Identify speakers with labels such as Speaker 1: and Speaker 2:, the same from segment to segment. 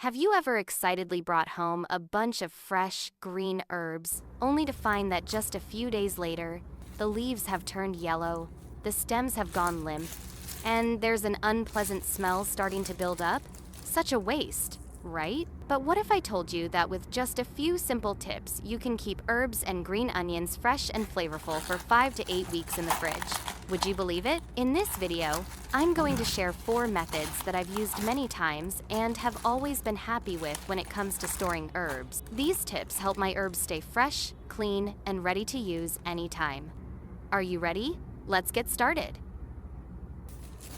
Speaker 1: Have you ever excitedly brought home a bunch of fresh, green herbs, only to find that just a few days later, the leaves have turned yellow, the stems have gone limp, and there's an unpleasant smell starting to build up? Such a waste, right? But what if I told you that with just a few simple tips, you can keep herbs and green onions fresh and flavorful for 5 to 8 weeks in the fridge? Would you believe it? In this video, I'm going to share 4 methods that I've used many times and have always been happy with when it comes to storing herbs. These tips help my herbs stay fresh, clean, and ready to use anytime. Are you ready? Let's get started.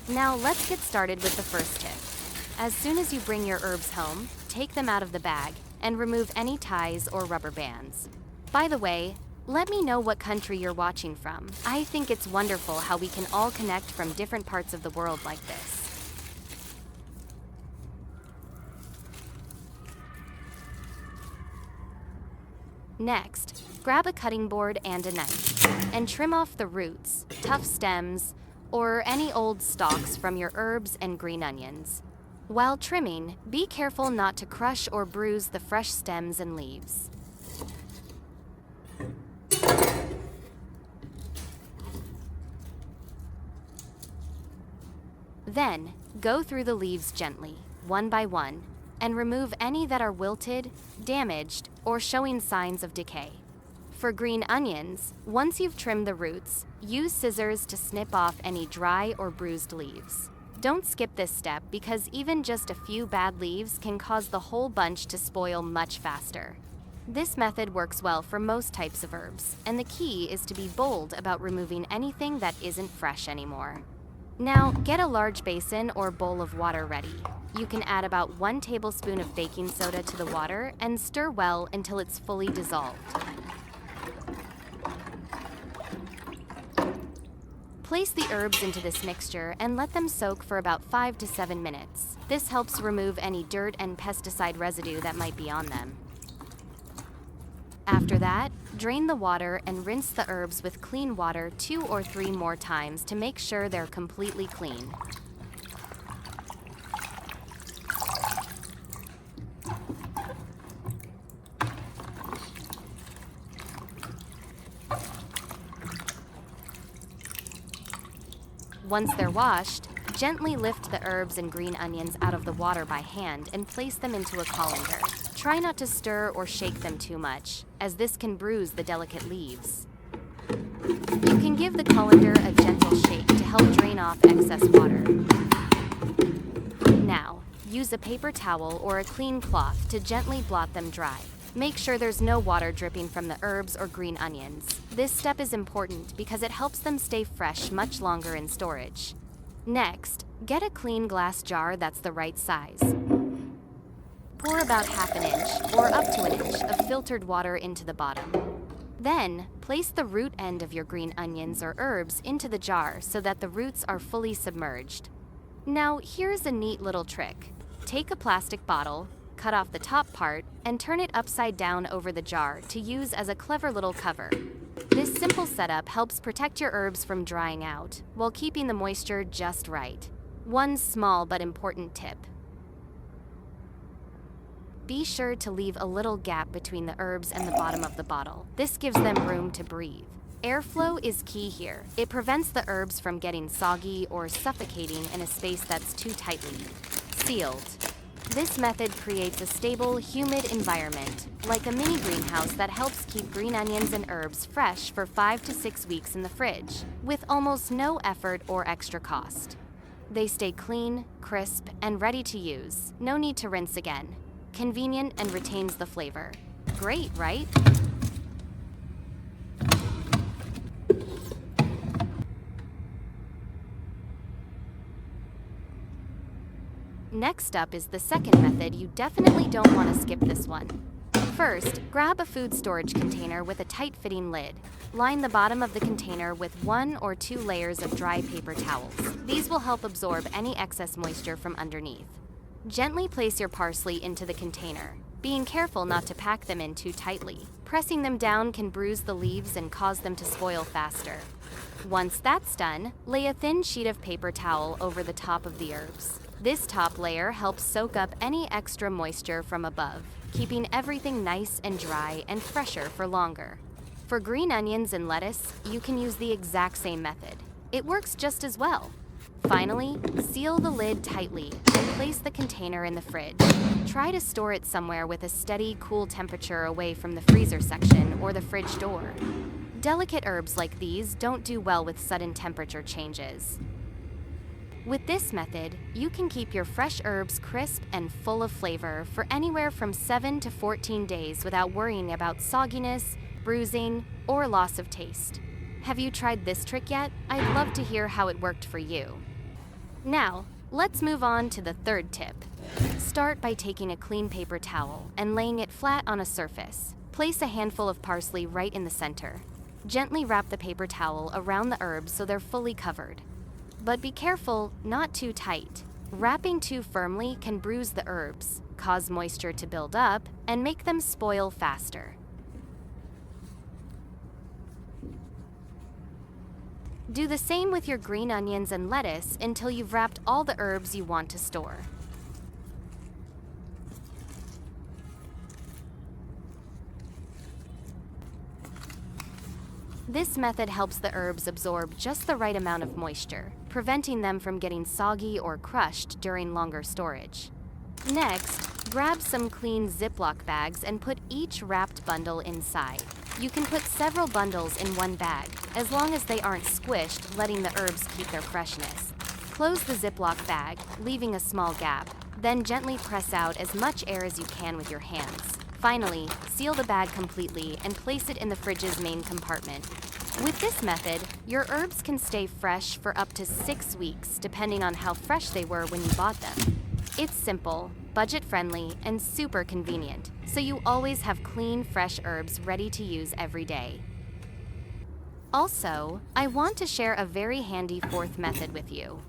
Speaker 1: Now let's get started with the first tip. As soon as you bring your herbs home, take them out of the bag and remove any ties or rubber bands. By the way, let me know what country you're watching from. I think it's wonderful how we can all connect from different parts of the world like this. Next, grab a cutting board and a knife, and trim off the roots, tough stems, or any old stalks from your herbs and green onions. While trimming, be careful not to crush or bruise the fresh stems and leaves. Then, go through the leaves gently, one by one, and remove any that are wilted, damaged, or showing signs of decay. For green onions, once you've trimmed the roots, use scissors to snip off any dry or bruised leaves. Don't skip this step because even just a few bad leaves can cause the whole bunch to spoil much faster. This method works well for most types of herbs, and the key is to be bold about removing anything that isn't fresh anymore. Now, get a large basin or bowl of water ready. You can add about 1 tablespoon of baking soda to the water and stir well until it's fully dissolved. Place the herbs into this mixture and let them soak for about 5 to 7 minutes. This helps remove any dirt and pesticide residue that might be on them. After that, drain the water and rinse the herbs with clean water 2 or 3 more times to make sure they're completely clean. Once they're washed, gently lift the herbs and green onions out of the water by hand and place them into a colander. Try not to stir or shake them too much, as this can bruise the delicate leaves. You can give the colander a gentle shake to help drain off excess water. Now, use a paper towel or a clean cloth to gently blot them dry. Make sure there's no water dripping from the herbs or green onions. This step is important because it helps them stay fresh much longer in storage. Next, get a clean glass jar that's the right size. Pour about ½ inch or up to 1 inch of filtered water into the bottom. Then, place the root end of your green onions or herbs into the jar so that the roots are fully submerged. Now, here's a neat little trick. Take a plastic bottle, cut off the top part, and turn it upside down over the jar to use as a clever little cover. This simple setup helps protect your herbs from drying out, while keeping the moisture just right. One small but important tip. Be sure to leave a little gap between the herbs and the bottom of the bottle. This gives them room to breathe. Airflow is key here. It prevents the herbs from getting soggy or suffocating in a space that's too tightly sealed. This method creates a stable, humid environment, like a mini greenhouse that helps keep green onions and herbs fresh for 5 to 6 weeks in the fridge, with almost no effort or extra cost. They stay clean, crisp, and ready to use. No need to rinse again. Convenient and retains the flavor. Great, right? Next up is the second method. You definitely don't want to skip this one. First, grab a food storage container with a tight-fitting lid. Line the bottom of the container with 1 or 2 layers of dry paper towels. These will help absorb any excess moisture from underneath. Gently place your parsley into the container, being careful not to pack them in too tightly. Pressing them down can bruise the leaves and cause them to spoil faster. Once that's done, lay a thin sheet of paper towel over the top of the herbs. This top layer helps soak up any extra moisture from above, keeping everything nice and dry and fresher for longer. For green onions and lettuce, you can use the exact same method. It works just as well. Finally, seal the lid tightly and place the container in the fridge. Try to store it somewhere with a steady, cool temperature away from the freezer section or the fridge door. Delicate herbs like these don't do well with sudden temperature changes. With this method, you can keep your fresh herbs crisp and full of flavor for anywhere from 7 to 14 days without worrying about sogginess, bruising, or loss of taste. Have you tried this trick yet? I'd love to hear how it worked for you. Now, let's move on to the third tip. Start by taking a clean paper towel and laying it flat on a surface. Place a handful of parsley right in the center. Gently wrap the paper towel around the herbs so they're fully covered. But be careful, not too tight. Wrapping too firmly can bruise the herbs, cause moisture to build up, and make them spoil faster. Do the same with your green onions and lettuce until you've wrapped all the herbs you want to store. This method helps the herbs absorb just the right amount of moisture, preventing them from getting soggy or crushed during longer storage. Next, grab some clean Ziploc bags and put each wrapped bundle inside. You can put several bundles in one bag, as long as they aren't squished, letting the herbs keep their freshness. Close the Ziploc bag, leaving a small gap, then gently press out as much air as you can with your hands. Finally, seal the bag completely and place it in the fridge's main compartment. With this method, your herbs can stay fresh for up to 6 weeks, depending on how fresh they were when you bought them. It's simple, budget-friendly, and super convenient, so you always have clean, fresh herbs ready to use every day. Also, I want to share a very handy fourth method with you.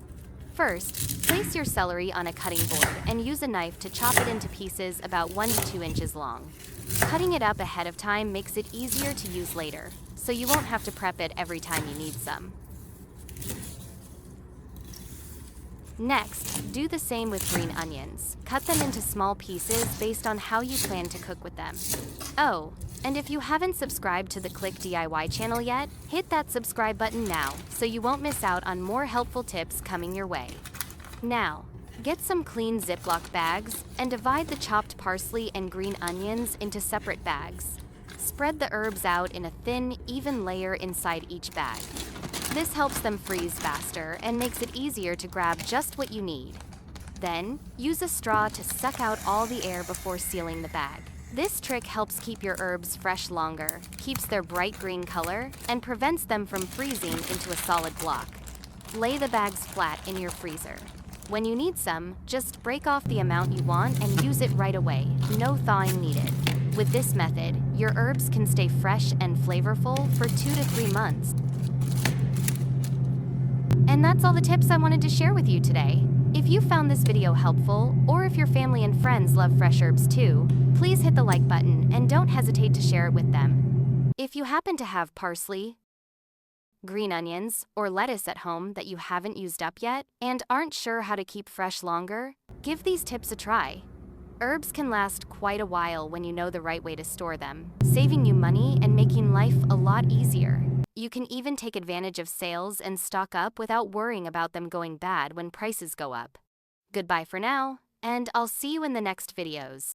Speaker 1: First, place your celery on a cutting board and use a knife to chop it into pieces about 1 to 2 inches long. Cutting it up ahead of time makes it easier to use later, so you won't have to prep it every time you need some. Next, do the same with green onions. Cut them into small pieces based on how you plan to cook with them. Oh, and if you haven't subscribed to the Click DIY channel yet, hit that subscribe button now so you won't miss out on more helpful tips coming your way. Now, get some clean Ziploc bags and divide the chopped parsley and green onions into separate bags. Spread the herbs out in a thin, even layer inside each bag. This helps them freeze faster and makes it easier to grab just what you need. Then, use a straw to suck out all the air before sealing the bag. This trick helps keep your herbs fresh longer, keeps their bright green color, and prevents them from freezing into a solid block. Lay the bags flat in your freezer. When you need some, just break off the amount you want and use it right away. No thawing needed. With this method, your herbs can stay fresh and flavorful for 2 to 3 months. And that's all the tips I wanted to share with you today. If you found this video helpful, or if your family and friends love fresh herbs too, please hit the like button and don't hesitate to share it with them. If you happen to have parsley, green onions, or lettuce at home that you haven't used up yet and aren't sure how to keep fresh longer, give these tips a try. Herbs can last quite a while when you know the right way to store them, saving you money and making life a lot easier. You can even take advantage of sales and stock up without worrying about them going bad when prices go up. Goodbye for now, and I'll see you in the next videos.